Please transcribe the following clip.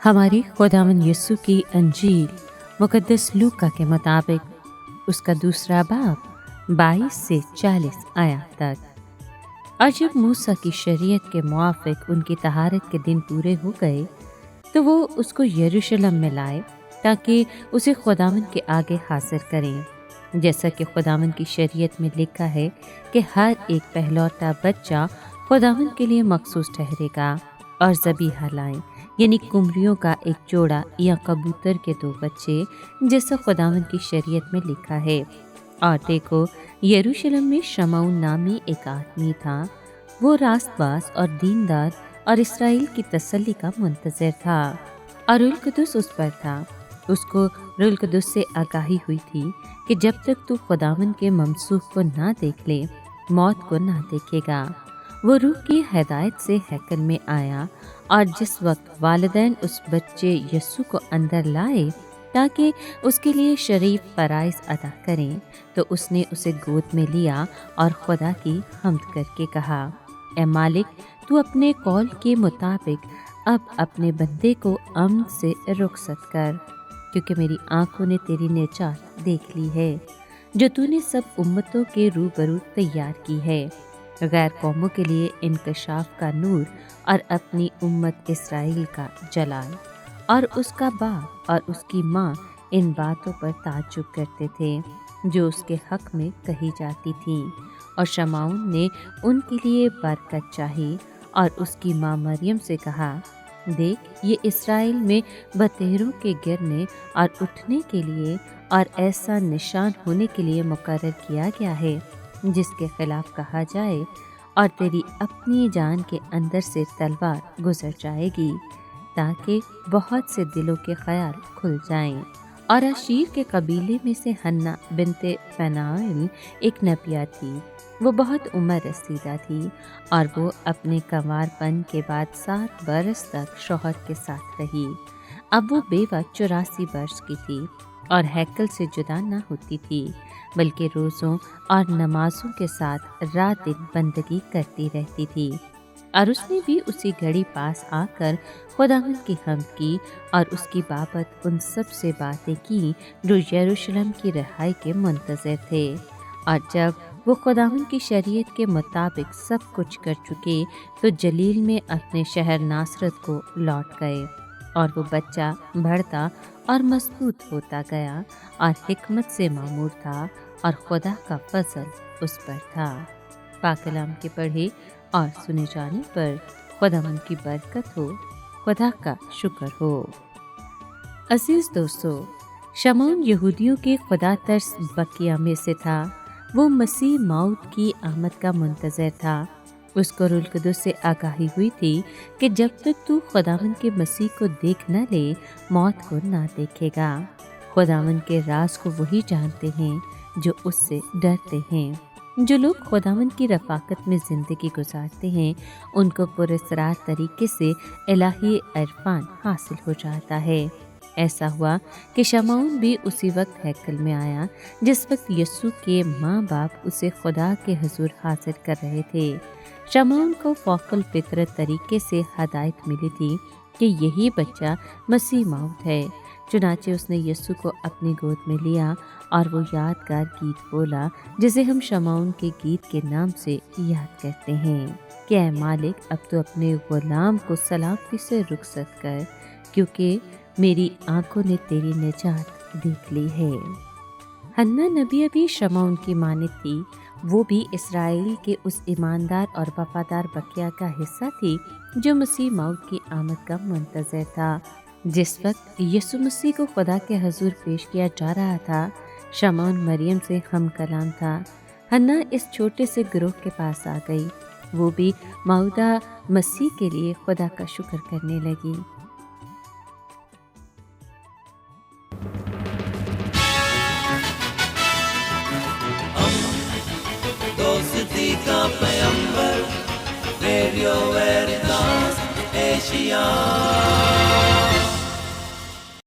हमारे खुदावंद यीशु की अंजील मुकद्दस लूका के मुताबिक उसका दूसरा बाब 22 से 40 आयत तक। और जब मूसा की शरीयत के मुआफिक उनकी तहारत के दिन पूरे हो गए तो वो उसको यरूशलेम में लाए ताकि उसे खुदावंद के आगे हाजिर करें। जैसा कि खुदावंद की शरीयत में लिखा है कि हर एक पहलौठा बच्चा खुदावंद के लिए मखसूस ठहरेगा और ज़बीहा लाएं, यानी कुमरियों का एक जोड़ा या कबूतर के 2 बच्चे, जैसा खुदावंद की शरीयत में लिखा है। और देखो, यरूशलेम में शमौन नामी एक आदमी था। वो रास्तबाज और दीनदार और इसराइल की तसल्ली का मुंतज़िर था और रूहुल कुद्दुस उस पर था। उसको रूहुल कुद्दुस से आगाही हुई थी कि जब तक तू खुदावंद के ममसूख को ना देख ले, मौत को ना देखेगा। वो रूह की हिदायत से हैकल में आया और जिस वक्त वालिदैन उस बच्चे यस्सु को अंदर लाए ताकि उसके लिए शरीफ फराइज़ अदा करें, तो उसने उसे गोद में लिया और खुदा की हम्द करके कहा, ए मालिक, तू अपने कौल के मुताबिक अब अपने बंदे को अमन से रुखसत कर, क्योंकि मेरी आंखों ने तेरी निजात देख ली है जो तूने सब उम्मतों के रूबरू तैयार की है, गैर कौमों के लिए इंकशाफ का नूर और अपनी उम्मत इसराइल का जलाल। और उसका बाप और उसकी माँ इन बातों पर ताज्जुब करते थे जो उसके हक में कही जाती थीं। और शमौन ने उनके लिए बरकत चाही और उसकी माँ मरियम से कहा, देख, ये इसराइल में बतेरों के गिरने और उठने के लिए और ऐसा निशान होने के लिए मुकर्रर किया गया है जिसके खिलाफ कहा जाए, और तेरी अपनी जान के अंदर से तलवार गुजर जाएगी ताकि बहुत से दिलों के ख्याल खुल जाएं। और आशीर के कबीले में से हन्ना बिनते फनाइल एक नबिया थी। वो बहुत उम्र रसीदा थी और वो अपने कंवारपन के बाद 7 बरस तक शौहर के साथ रही। अब वो बेवा 84 वर्ष की थी और हैकल से जुदा ना होती थी, बल्कि रोज़ों और नमाजों के साथ रात दिन बंदगी करती रहती थी। और उसने भी उसी घड़ी पास आकर खुदावंद की हम्द की और उसकी बाबत उन सब से बातें की जो यरूशलेम की रिहाई के मुंतज़िर थे। और जब वो खुदावंद की शरीयत के मुताबिक सब कुछ कर चुके तो जलील में अपने शहर नासरत को लौट गए। और वो बच्चा बढ़ता और मजबूत होता गया और हिकमत से मामूर था और खुदा का फजल उस पर था। पाक कलाम के पढ़े और सुने जाने पर खुदावंद की बरकत हो, खुदा का शुक्र हो। अजीज दोस्तों, शमौन यहूदियों के खुदा तरस बकिया में से था। वो मसीह मौत की आमद का मुंतज़िर था। उसको रूहुल कुद्दुस से आगाही हुई थी कि जब तक तू खुदावंद के मसीह को देख न ले, मौत को ना देखेगा। खुदावंद के राज को वही जानते हैं जो उससे डरते हैं। जो लोग खुदावंद की रफ़ाकत में ज़िंदगी गुजारते हैं, उनको पुरस्कार तरीके से इलाही इरफान हासिल हो जाता है। ऐसा हुआ कि शमौन भी उसी वक्त हैकल में आया जिस वक्त यस्सु के माँ बाप उसे खुदा के हुजूर हाजिर कर रहे थे। शमौन को फ़ौक़ल फितरत तरीके से हदायत मिली थी कि यही बच्चा मसीह मौत है। चुनाचे उसने यस्सु को अपनी गोद में लिया और वो यादगार गीत बोला जिसे हम शमौन के गीत के नाम से याद करते हैं कि ऐ मालिक, अब तो अपने गुलाम को सलामती से रुखसत कर, क्योंकि मेरी आंखों ने तेरी निजात देख ली है। हन्ना नबी भी शमौन की मानित थी। वो भी इसराइल के उस ईमानदार और वफादार बकिया का हिस्सा थी जो मसीह मौत की आमद का मुंतज़िर था। जिस वक्त यीशु मसीह को खुदा के हुजूर पेश किया जा रहा था, शमौन मरियम से हम कलाम था। हन्ना इस छोटे से गिरोह के पास आ गई। वो भी मौदा मसीह के लिए खुदा का शुक्र करने लगी। दोस्ती का पैगंबर, रेडियो वेरितास एशिया।